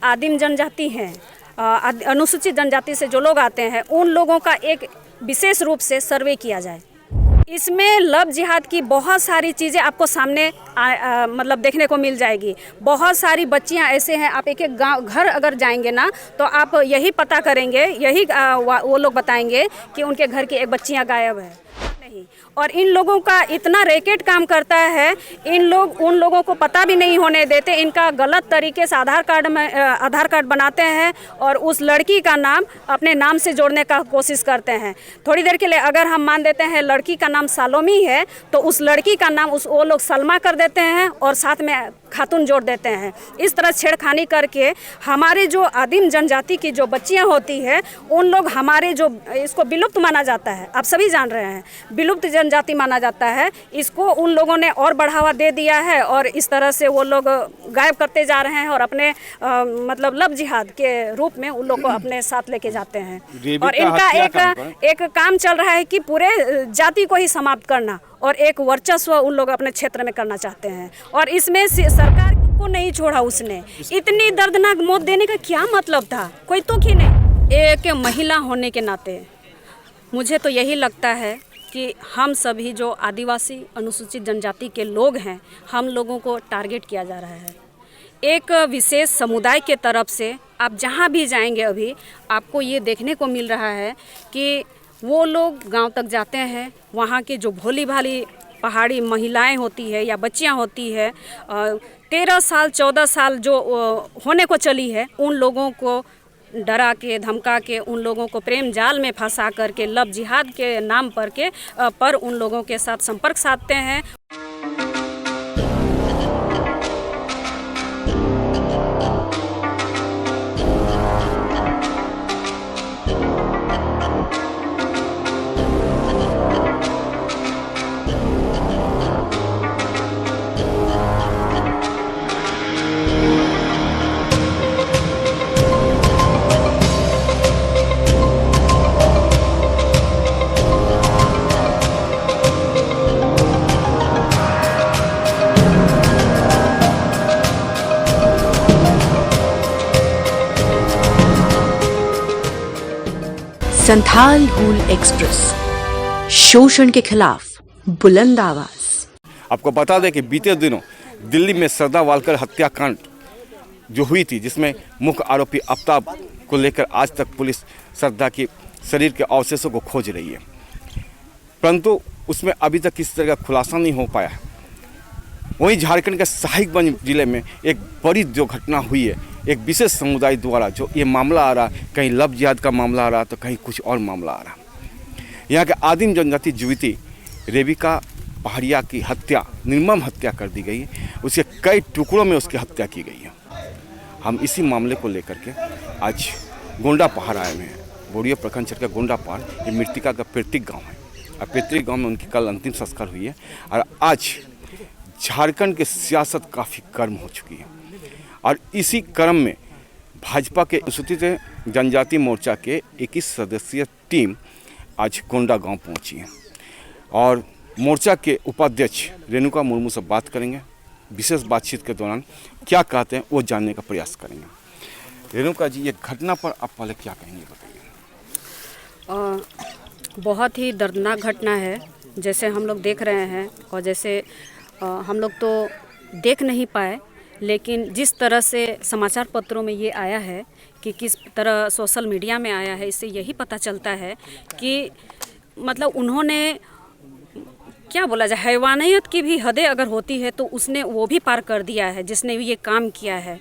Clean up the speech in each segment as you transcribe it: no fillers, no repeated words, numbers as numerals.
आदिम जनजाति हैं, अनुसूचित जनजाति से जो लोग आते हैं, उन लोगों का एक विशेष रूप से सर्वे किया जाए। इसमें लव जिहाद की बहुत सारी चीज़ें आपको सामने मतलब देखने को मिल जाएगी। बहुत सारी बच्चियां ऐसे हैं, आप एक एक गाँव घर अगर जाएंगे ना तो आप यही पता करेंगे, यही वो लोग बताएंगे कि उनके घर की एक बच्चियां गायब है। नहीं, और इन लोगों का इतना रैकेट काम करता है, इन लोग उन लोगों को पता भी नहीं होने देते। इनका गलत तरीके से आधार कार्ड बनाते हैं और उस लड़की का नाम अपने नाम से जोड़ने का कोशिश करते हैं। थोड़ी देर के लिए अगर हम मान देते हैं लड़की का नाम सालोमी है, तो उस लड़की का नाम वो लोग सलमा कर देते हैं और साथ में खातून जोड़ देते हैं। इस तरह छेड़खानी करके हमारे जो आदिम जनजाति की जो बच्चियां होती है, उन लोग हमारे जो इसको विलुप्त माना जाता है, आप सभी जान रहे हैं, विलुप्त जनजाति माना जाता है, इसको उन लोगों ने और बढ़ावा दे दिया है और इस तरह से वो लोग गायब करते जा रहे हैं और अपने मतलब लव जिहाद के रूप में उन लोग को अपने साथ लेके जाते हैं। और इनका एक काम चल रहा है कि पूरे जाति को ही समाप्त करना और एक वर्चस्व उन लोग अपने क्षेत्र में करना चाहते हैं। और इसमें सरकार को नहीं छोड़ा उसने। इतनी दर्दनाक मौत देने का क्या मतलब था? कोई तो ही नहीं। एक महिला होने के नाते मुझे तो यही लगता है कि हम सभी जो आदिवासी अनुसूचित जनजाति के लोग हैं, हम लोगों को टारगेट किया जा रहा है। एक विशेष समुदाय के तरफ से आप जहाँ भी जाएंगे अभी आपको ये देखने को मिल रहा है कि वो लोग गांव तक जाते हैं, वहाँ के जो भोली भाली पहाड़ी महिलाएं होती है या बच्चियां होती है, 13 साल 14 साल जो होने को चली है, उन लोगों को डरा के धमका के उन लोगों को प्रेम जाल में फंसा करके लव जिहाद के नाम पर उन लोगों के साथ संपर्क साधते हैं। संथाल हूल एक्सप्रेस, शोषण के खिलाफ बुलंद आवाज। आपको बता दें कि बीते दिनों दिल्ली में श्रद्धा वालकर हत्याकांड जो हुई थी, जिसमें मुख्य आरोपी आफ्ताब को लेकर आज तक पुलिस श्रद्धा के शरीर के अवशेषों को खोज रही है, परंतु उसमें अभी तक किसी तरह का खुलासा नहीं हो पाया। वहीं झारखंड के साहिबगंज जिले में एक बड़ी जो घटना हुई है, एक विशेष समुदाय द्वारा जो ये मामला आ रहा, कहीं लव जिहाद का मामला आ रहा तो कहीं कुछ और मामला आ रहा। यहाँ के आदिम जनजाति युवती रेबिका पहाड़िया की हत्या, निर्मम हत्या कर दी गई है। उसके कई टुकड़ों में उसकी हत्या की गई है। हम इसी मामले को लेकर के आज गोंडा पहाड़ आए हुए हैं। बोरिया प्रखंड क्षेत्र का गोंडा पहाड़ ये मृतिका का पैतृक गाँव है और पैतृक गाँव में उनकी कल अंतिम संस्कार हुई है। और आज झारखंड की सियासत काफ़ी गर्म हो चुकी है और इसी क्रम में भाजपा के अनुसूचित जनजाति मोर्चा के 21 सदस्यीय टीम आज गोंडा गांव पहुंची है और मोर्चा के उपाध्यक्ष रेणुका मुर्मू से बात करेंगे। विशेष बातचीत के दौरान क्या कहते हैं वो जानने का प्रयास करेंगे। रेणुका जी, ये घटना पर आप पहले क्या कहेंगे, बताइए। बहुत ही दर्दनाक घटना है, जैसे हम लोग देख रहे हैं और जैसे हम लोग तो देख नहीं पाए, लेकिन जिस तरह से समाचार पत्रों में ये आया है कि किस तरह सोशल मीडिया में आया है, इससे यही पता चलता है कि मतलब उन्होंने क्या बोला जाए, हैवानियत की भी हदें अगर होती है तो उसने वो भी पार कर दिया है जिसने ये काम किया है।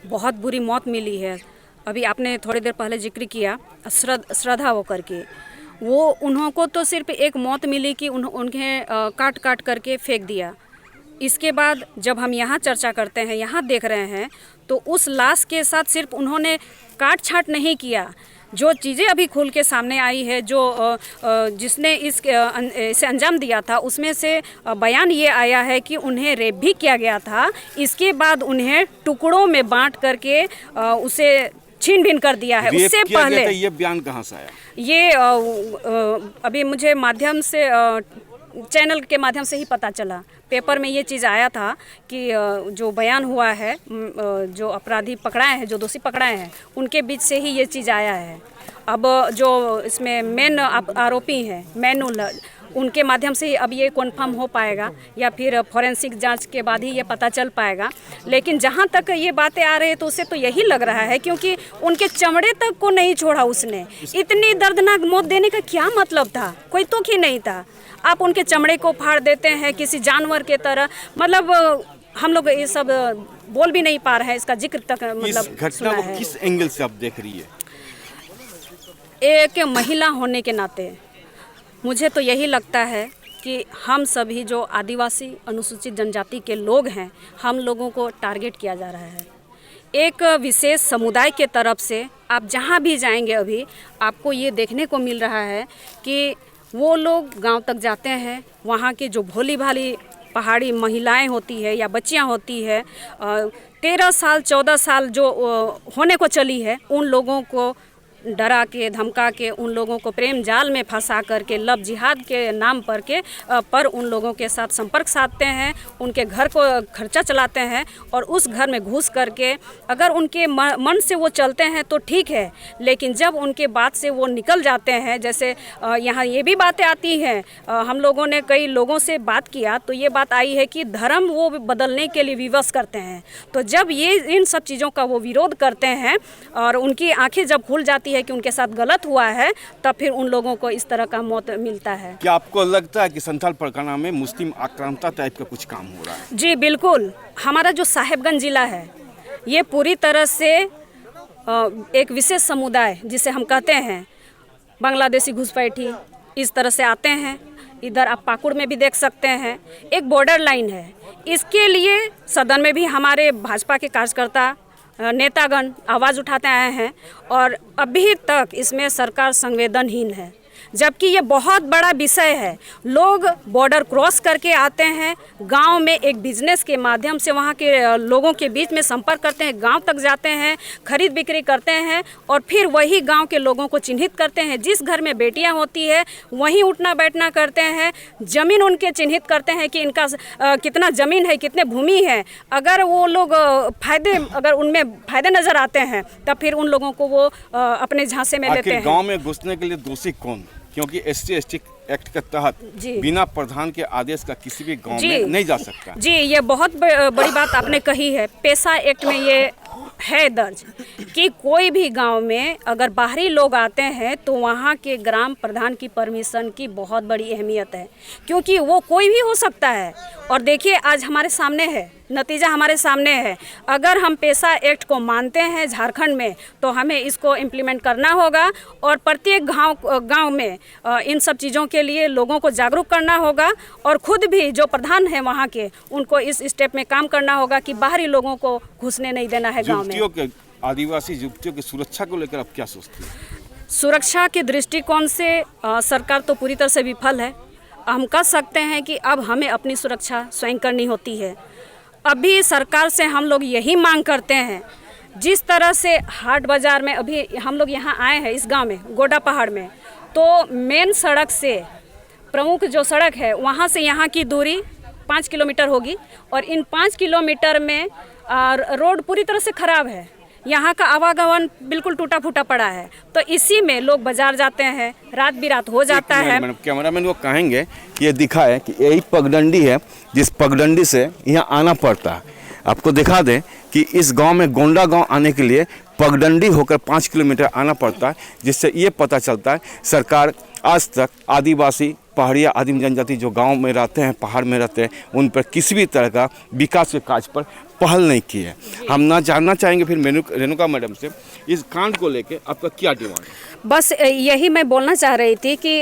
बहुत बुरी मौत मिली है। अभी आपने थोड़ी देर पहले जिक्र किया श्रद्धा वो करके, वो उन्हों को तो सिर्फ एक मौत मिली कि उन्हें काट काट करके फेंक दिया। इसके बाद जब हम यहाँ चर्चा करते हैं, यहाँ देख रहे हैं, तो उस लाश के साथ सिर्फ उन्होंने काट छाट नहीं किया। जो चीज़ें अभी खुल के सामने आई है, जो जिसने इसे अंजाम दिया था, उसमें से बयान ये आया है कि उन्हें रेप भी किया गया था। इसके बाद उन्हें टुकड़ों में बांट करके उसे छीन भिन कर दिया है। उससे पहले ये बयान कहाँ से आया? ये अभी मुझे माध्यम से चैनल के माध्यम से ही पता चला। पेपर में ये चीज़ आया था कि जो बयान हुआ है, जो अपराधी पकड़ाए हैं, जो दोषी पकड़ाए हैं, उनके बीच से ही ये चीज़ आया है। अब जो इसमें मेन आरोपी हैं मैनुअल, उनके माध्यम से ही अब ये कन्फर्म हो पाएगा या फिर फॉरेंसिक जांच के बाद ही ये पता चल पाएगा। लेकिन जहाँ तक ये बातें आ रही है तो उससे तो यही लग रहा है, क्योंकि उनके चमड़े तक को नहीं छोड़ा उसने। इतनी दर्दनाक मौत देने का क्या मतलब था? कोई तुक ही नहीं था। आप उनके चमड़े को फाड़ देते हैं किसी जानवर के तरह। मतलब हम लोग ये सब बोल भी नहीं पा रहे हैं, इसका जिक्र तक मतलब घटना को किस एंगल से आप देख रही है? एक महिला होने के नाते मुझे तो यही लगता है कि हम सभी जो आदिवासी अनुसूचित जनजाति के लोग हैं, हम लोगों को टारगेट किया जा रहा है। एक विशेष समुदाय के तरफ से आप जहाँ भी जाएंगे अभी आपको ये देखने को मिल रहा है कि वो लोग गांव तक जाते हैं। वहाँ की जो भोली भाली पहाड़ी महिलाएं होती है या बच्चियाँ होती है, 13 साल 14 साल जो होने को चली है, उन लोगों को डरा के धमका के उन लोगों को प्रेम जाल में फंसा करके लव जिहाद के नाम पर उन लोगों के साथ संपर्क साधते हैं, उनके घर को खर्चा चलाते हैं और उस घर में घुस करके अगर उनके मन से वो चलते हैं तो ठीक है, लेकिन जब उनके बात से वो निकल जाते हैं, जैसे यहाँ ये भी बातें आती हैं, हम लोगों ने कई लोगों से बात किया तो ये बात आई है कि धर्म वो बदलने के लिए विवश करते हैं। तो जब ये इन सब चीज़ों का वो विरोध करते हैं और उनकी आंखें जब खुल जाती है कि उनके साथ गलत हुआ है, तब फिर उन लोगों को इस तरह का मौत मिलता है। क्या आपको लगता है कि संथाल परगना में मुस्लिम आक्रांता टाइप का कुछ काम हो रहा है? जी बिल्कुल। हमारा जो साहेबगंज जिला है ये पूरी तरह से एक विशेष समुदाय जिसे हम कहते हैं बांग्लादेशी घुसपैठी इस तरह से आते हैं। इधर आप पाकुड़ में भी देख सकते हैं, एक बॉर्डर लाइन है। इसके लिए सदन में भी हमारे भाजपा के कार्यकर्ता नेतागण आवाज़ उठाते आए हैं और अभी तक इसमें सरकार संवेदनहीन है, जबकि ये बहुत बड़ा विषय है। लोग बॉर्डर क्रॉस करके आते हैं, गांव में एक बिजनेस के माध्यम से वहां के लोगों के बीच में संपर्क करते हैं, गांव तक जाते हैं, खरीद बिक्री करते हैं और फिर वही गांव के लोगों को चिन्हित करते हैं। जिस घर में बेटियां होती है वहीं उठना बैठना करते हैं, ज़मीन उनके चिन्हित करते हैं कि इनका कितना ज़मीन है, कितने भूमि है। अगर वो लोग अगर उनमें फ़ायदे नज़र आते हैं तब फिर उन लोगों को वो अपने झांसे में लेते हैं। गाँव में घुसने के लिए दोषी कौन? क्योंकि SC/ST एक्ट के तहत बिना प्रधान के आदेश का किसी भी गांव में नहीं जा सकता। जी, ये बहुत बड़ी बात आपने कही है। पेशा एक्ट में ये है दर्ज कि कोई भी गांव में अगर बाहरी लोग आते हैं तो वहां के ग्राम प्रधान की परमिशन की बहुत बड़ी अहमियत है, क्योंकि वो कोई भी हो सकता है। और देखिए आज हमारे सामने है, नतीजा हमारे सामने है। अगर हम पेशा एक्ट को मानते हैं झारखंड में तो हमें इसको इम्प्लीमेंट करना होगा और प्रत्येक गांव में इन सब चीज़ों के लिए लोगों को जागरूक करना होगा और खुद भी जो प्रधान हैं वहाँ के उनको इस स्टेप में काम करना होगा कि बाहरी लोगों को घुसने नहीं देना है गाँव में। आदिवासी युवतियों की सुरक्षा को लेकर आप क्या सोचते हैं? सुरक्षा के दृष्टिकोण से सरकार तो पूरी तरह से विफल है। हम कह सकते हैं कि अब हमें अपनी सुरक्षा स्वयं करनी होती है। अभी सरकार से हम लोग यही मांग करते हैं, जिस तरह से हाट बाज़ार में अभी हम लोग यहाँ आए हैं इस गांव में गोडा पहाड़ में, तो मेन सड़क से प्रमुख जो सड़क है वहाँ से यहाँ की दूरी 5 किलोमीटर होगी और इन 5 किलोमीटर में रोड पूरी तरह से ख़राब है। यहाँ का आवागमन बिल्कुल टूटा फूटा पड़ा है, तो इसी में लोग बाजार जाते हैं, रात बिरात हो जाता है। कैमरामैन वो कहेंगे कि ये दिखा है कि यही पगडंडी है, जिस पगडंडी से यहाँ आना पड़ता है। आपको दिखा दें कि इस गांव में गोंडा गांव आने के लिए पगडंडी होकर 5 किलोमीटर आना पड़ता है, जिससे ये पता चलता है सरकार आज तक आदिवासी पहाड़िया आदिम जनजाति जो गांव में रहते हैं, पहाड़ में रहते हैं, उन पर किसी भी तरह का विकास के कार्य पर पहल नहीं की है। हम ना जानना चाहेंगे फिर रेणुका मैडम से, इस कांड को लेके आपका क्या डिमांड है? बस यही मैं बोलना चाह रही थी कि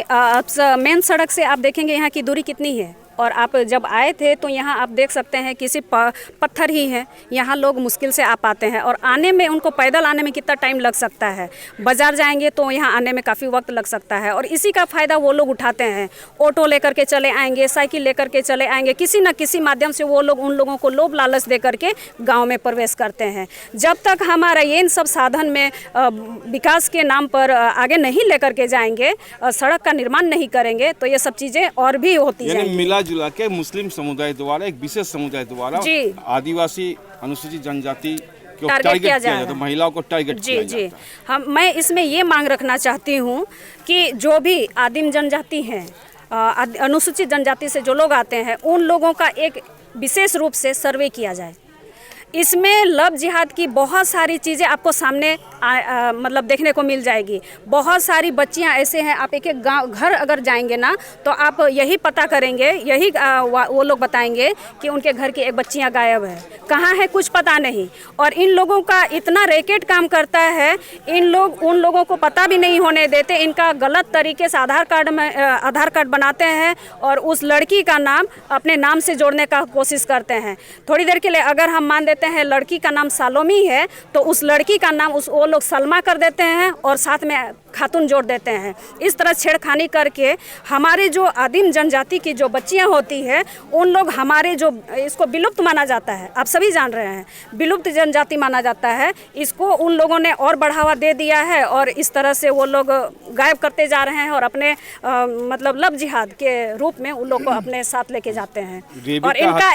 मेन सड़क से आप देखेंगे यहाँ की दूरी कितनी है, और आप जब आए थे तो यहाँ आप देख सकते हैं कि सिर्फ पत्थर ही हैं। यहाँ लोग मुश्किल से आ पाते हैं और आने में उनको पैदल आने में कितना टाइम लग सकता है। बाज़ार जाएंगे तो यहाँ आने में काफ़ी वक्त लग सकता है और इसी का फ़ायदा वो लोग उठाते हैं। ऑटो लेकर के चले आएंगे, साइकिल लेकर के चले आएंगे, किसी न किसी माध्यम से वो लोग उन लोगों को लोभ लालच दे करके गाँव में प्रवेश करते हैं। जब तक हमारा ये इन सब साधन में विकास के नाम पर आगे नहीं लेकर के जाएंगे, सड़क का निर्माण नहीं करेंगे तो ये सब चीज़ें और भी होती यानी जाएंगी। मिला जुला के मुस्लिम समुदाय द्वारा, एक विशेष समुदाय द्वारा जी। आदिवासी अनुसूचित जनजाति को टारगेट किया जा किया रहा जाता है, है। महिलाओं को टारगेट जी किया जी। जाता है। मैं इसमें ये मांग रखना चाहती हूँ कि जो भी आदिम जनजाति हैं, अनुसूचित जनजाति से जो लोग आते हैं, उन लोगों का एक विशेष रूप से सर्वे किया जाए। इसमें लव जिहाद की बहुत सारी चीज़ें आपको सामने मतलब देखने को मिल जाएगी। बहुत सारी बच्चियां ऐसे हैं, आप एक एक गाँव घर अगर जाएंगे ना तो आप यही पता करेंगे, यही वो लोग बताएंगे कि उनके घर की एक बच्चियां गायब है, कहाँ है कुछ पता नहीं। और इन लोगों का इतना रैकेट काम करता है, इन लोग उन लोगों को पता भी नहीं होने देते। इनका गलत तरीके से आधार कार्ड बनाते हैं और उस लड़की का नाम अपने नाम से जोड़ने का कोशिश करते हैं। थोड़ी देर के लिए अगर हम मान देते हैं लड़की का नाम सालोमी है तो उस लड़की का नाम वो लोग सलमा कर देते हैं और साथ में खातून जोड़ देते हैं। इस तरह छेड़खानी करके हमारे जो आदिम जनजाति की जो बच्चियां होती है, उन लोग हमारे जो इसको विलुप्त माना जाता है, आप सभी जान रहे हैं, विलुप्त जनजाति माना जाता है, इसको उन लोगों ने और बढ़ावा दे दिया है और इस तरह से वो लोग गायब करते जा रहे हैं और अपने मतलब लव जिहाद के रूप में उन लोग को अपने साथ लेके जाते हैं। और इनका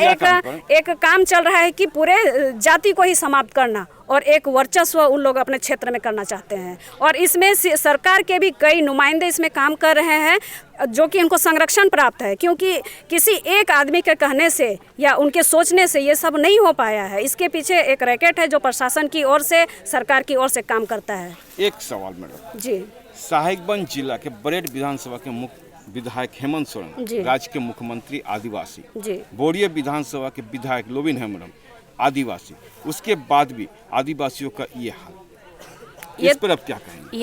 एक काम चल रहा है कि पूरे जाति को ही समाप्त करना और एक वर्चस्व उन लोग अपने क्षेत्र में करना चाहते हैं। और इसमें सरकार के भी कई नुमाइंदे इसमें काम कर रहे हैं जो कि उनको संरक्षण प्राप्त है, क्योंकि किसी एक आदमी के कहने से या उनके सोचने से ये सब नहीं हो पाया है। इसके पीछे एक रैकेट है जो प्रशासन की ओर से, सरकार की ओर से काम करता है। एक सवाल मैडम जी। साहिबगंज जिला के बरेट विधानसभा के मुख्य विधायक हेमंत सोरेन, राज्य के मुख्यमंत्री आदिवासी, जी। बोरिया विधानसभा के विधायक लोबिन हेम्ब्रम आदिवासी, उसके बाद भी आदिवासियों का ये हाल, इस पर अब क्या कहेंगे?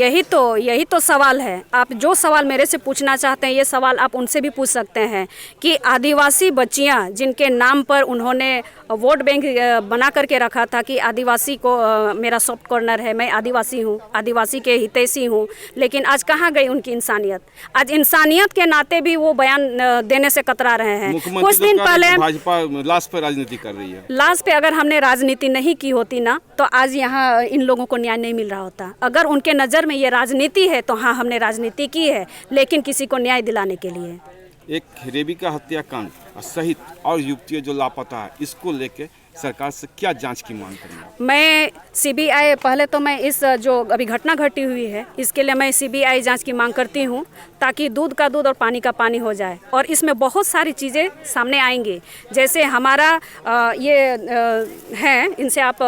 यही तो सवाल है। आप जो सवाल मेरे से पूछना चाहते हैं, ये सवाल आप उनसे भी पूछ सकते हैं कि आदिवासी बच्चियां जिनके नाम पर उन्होंने वोट बैंक बना करके रखा था कि आदिवासी को मेरा सॉफ्ट कॉर्नर है, मैं आदिवासी हूँ, आदिवासी के हितैषी हूँ, लेकिन आज कहाँ गई उनकी इंसानियत? आज इंसानियत के नाते भी वो बयान देने से कतरा रहे हैं। कुछ दिन पहले भाजपा लाश पर राजनीति कर रही है। लाश पे अगर हमने राजनीति नहीं की होती ना तो आज यहाँ इन लोगों को न्याय नहीं मिल रहा होता। अगर उनके नज़र में ये राजनीति है तो हाँ, हमने राजनीति की है, लेकिन किसी को न्याय दिलाने के लिए। एक रेबिका हत्याकांड सहित और युवतियां जो लापता है, इसको लेके सरकार से क्या जांच की मांग करेंगे? मैं सीबीआई, पहले तो मैं इस जो अभी घटना घटी हुई है इसके लिए मैं सीबीआई जांच की मांग करती हूं, ताकि दूध का दूध और पानी का पानी हो जाए। और इसमें बहुत सारी चीज़ें सामने आएंगी, जैसे हमारा है, इनसे आप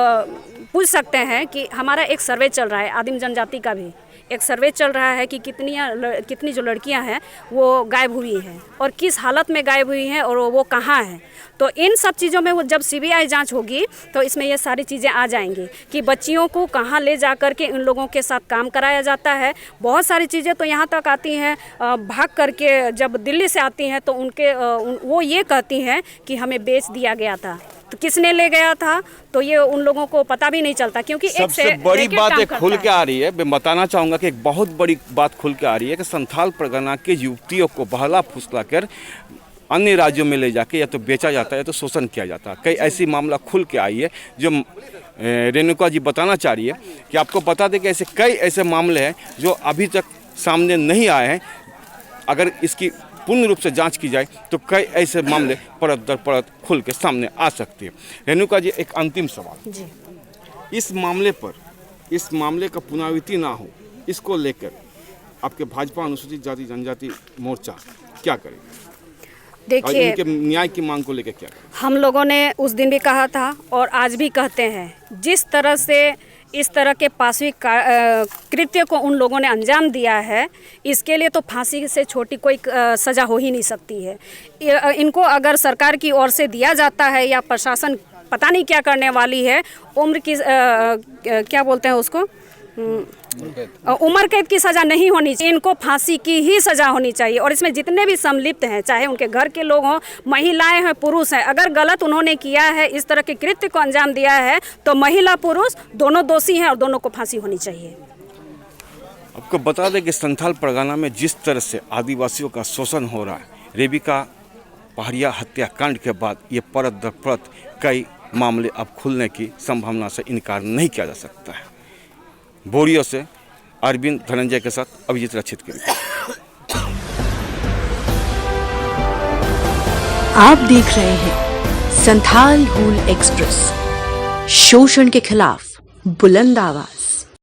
पूछ सकते हैं कि हमारा एक सर्वे चल रहा है, आदिम जनजाति का भी एक सर्वे चल रहा है कि कितनी जो लड़कियां हैं वो गायब हुई हैं और किस हालत में गायब हुई हैं और वो कहाँ हैं। तो इन सब चीज़ों में वो जब सीबीआई जांच होगी तो इसमें ये सारी चीज़ें आ जाएंगी कि बच्चियों को कहाँ ले जा कर के इन लोगों के साथ काम कराया जाता है। बहुत सारी चीज़ें तो यहाँ तक आती हैं, भाग करके जब दिल्ली से आती हैं तो वो ये कहती हैं कि हमें बेच दिया गया था, तो किसने ले गया था तो ये उन लोगों को पता भी नहीं चलता, क्योंकि सबसे बड़ी बात एक खुल के आ रही है। मैं बताना चाहूँगा कि एक बहुत बड़ी बात खुल के आ रही है कि संथाल परगना के युवतियों को बहला फुसला कर अन्य राज्यों में ले जाके या तो बेचा जाता है या तो शोषण किया जाता है। कई ऐसी मामला खुल के आई है जो रेणुका जी बताना चाह रही है कि आपको बता दें कि ऐसे कई ऐसे मामले हैं जो अभी तक सामने नहीं आए हैं। अगर इसकी पूर्ण रूप से जांच की जाए तो कई ऐसे मामले परत दर परत खुल के सामने आ सकते हैं। रेणुका जी, एक अंतिम सवाल जी। इस मामले का पुनरावृत्ति ना हो, इसको लेकर आपके भाजपा अनुसूचित जाति जनजाति मोर्चा क्या करेगा? देखिए, इनके न्याय की मांग को लेकर क्या करेगा? हम लोगों ने उस दिन भी कहा था और आज भी कहते हैं, जिस तरह से इस तरह के पाशविक कृत्य को उन लोगों ने अंजाम दिया है, इसके लिए तो फांसी से छोटी कोई सज़ा हो ही नहीं सकती है। इनको अगर सरकार की ओर से दिया जाता है या प्रशासन पता नहीं क्या करने वाली है, उम्र की क्या बोलते हैं उसको, उम्र कैद की सज़ा नहीं होनी चाहिए, इनको फांसी की ही सज़ा होनी चाहिए। और इसमें जितने भी संलिप्त हैं, चाहे उनके घर के लोग हों, महिलाएं हैं, पुरुष हैं, अगर गलत उन्होंने किया है, इस तरह के कृत्य को अंजाम दिया है, तो महिला पुरुष दोनों दोषी हैं और दोनों को फांसी होनी चाहिए। आपको बता दें कि संथाल परगना में जिस तरह से आदिवासियों का शोषण हो रहा है, रेबिका पहाड़िया हत्याकांड के बाद ये परत दर परत कई मामले अब खुलने की संभावना से इनकार नहीं किया जा सकता है। बोरियो से अरविंद धनंजय के साथ अभिजीत रक्षित की रिपोर्ट। आप देख रहे हैं संथाल हूल एक्सप्रेस, शोषण के खिलाफ बुलंद आवाज।